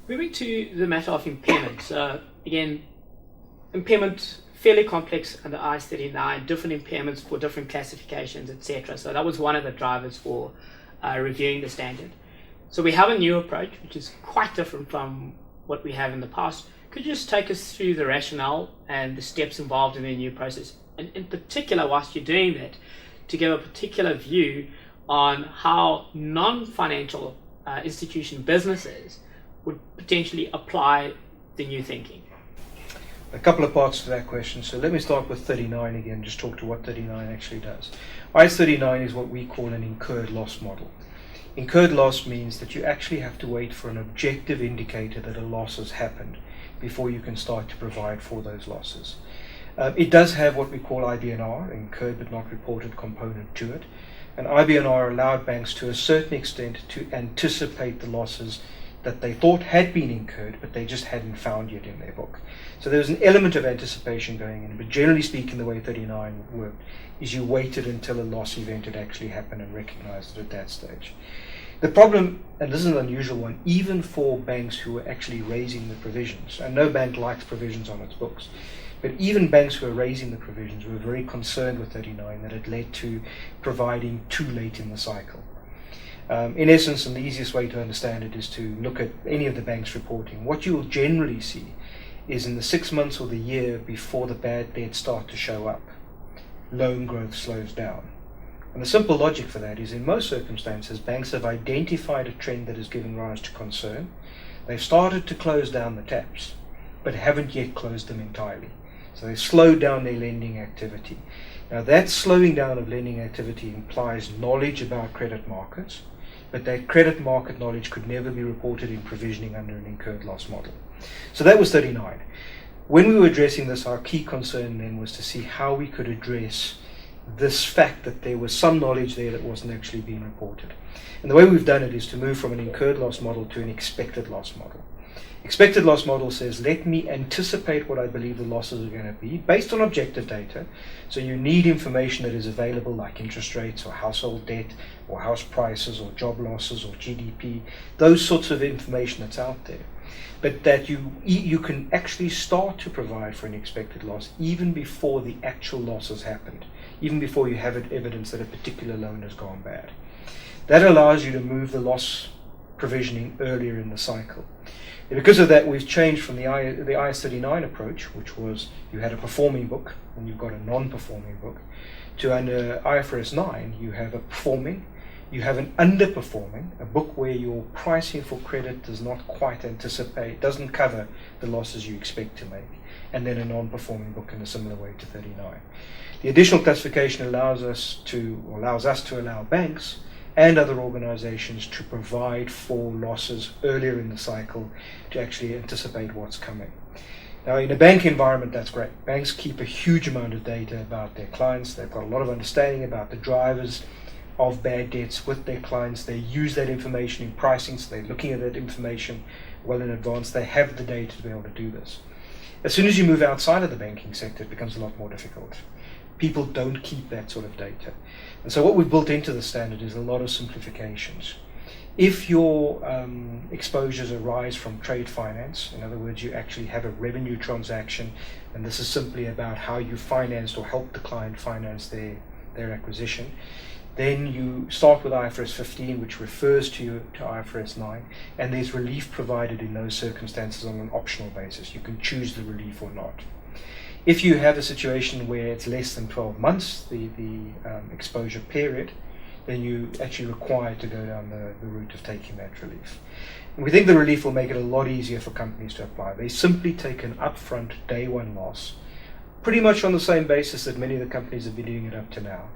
Moving to the matter of impairment. Again, impairment fairly complex under IAS 39, different impairments for different classifications, etc. So that was one of the drivers for reviewing the standard. So we have a new approach, which is quite different from what we have in the past. Could you just take us through the rationale and the steps involved in the new process? And in particular, whilst you're doing that, to give a particular view on how non-financial institution businesses would potentially apply the new thinking. A couple of parts to that question. So let me start with 39 again, just talk to what 39 actually does. IAS 39 is what we call an incurred loss model. Incurred loss means that you actually have to wait for an objective indicator that a loss has happened before you can start to provide for those losses. It does have what we call IBNR, incurred but not reported component to it. And IBNR allowed banks to a certain extent to anticipate the losses that they thought had been incurred, but they just hadn't found yet in their book. So there was an element of anticipation going in, but generally speaking, the way 39 worked is you waited until a loss event had actually happened and recognized it at that stage. The problem, and this is an unusual one, even for banks who are actually raising the provisions, and no bank likes provisions on its books, but even banks who are raising the provisions were very concerned with 39 that it led to providing too late in the cycle. In essence, and the easiest way to understand it is to look at any of the banks reporting. What you will generally see is in the 6 months or the year before the bad debts start to show up, loan growth slows down. And the simple logic for that is in most circumstances, banks have identified a trend that has given rise to concern. They've started to close down the taps, but haven't yet closed them entirely. So they've slowed down their lending activity. Now that slowing down of lending activity implies knowledge about credit markets, but that credit market knowledge could never be reported in provisioning under an incurred loss model. So that was 39. When we were addressing this, our key concern then was to see how we could address this fact that there was some knowledge there that wasn't actually being reported. And the way we've done it is to move from an incurred loss model to an expected loss model. Expected loss model says, let me anticipate what I believe the losses are going to be based on objective data. So you need information that is available like interest rates or household debt or house prices or job losses or GDP, those sorts of information that's out there. But that you can actually start to provide for an expected loss even before the actual loss has happened, even before you have evidence that a particular loan has gone bad. That allows you to move the loss provisioning earlier in the cycle. And because of that, we've changed from the IAS 39 approach, which was you had a performing book and you've got a non-performing book, to under IFRS 9, you have a performing, you have an underperforming, a book where your pricing for credit does not quite anticipate, doesn't cover the losses you expect to make, and then a non-performing book in a similar way to 39. The additional classification allows us to allow banks and other organizations to provide for losses earlier in the cycle to actually anticipate what's coming. Now, in a bank environment, that's great. Banks keep a huge amount of data about their clients. They've got a lot of understanding about the drivers of bad debts with their clients. They use that information in pricing, so they're looking at that information well in advance. They have the data to be able to do this. As soon as you move outside of the banking sector, it becomes a lot more difficult. People don't keep that sort of data. And so what we've built into the standard is a lot of simplifications. If your exposures arise from trade finance, in other words, you actually have a revenue transaction, and this is simply about how you financed or helped the client finance their acquisition, then you start with IFRS 15, which refers to IFRS 9, and there's relief provided in those circumstances on an optional basis. You can choose the relief or not. If you have a situation where it's less than 12 months, the exposure period, then you actually require to go down the route of taking that relief. And we think the relief will make it a lot easier for companies to apply. They simply take an upfront day one loss, pretty much on the same basis that many of the companies have been doing it up to now,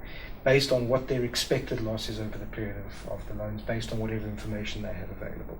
based on what their expected loss is over the period of the loans, based on whatever information they have available.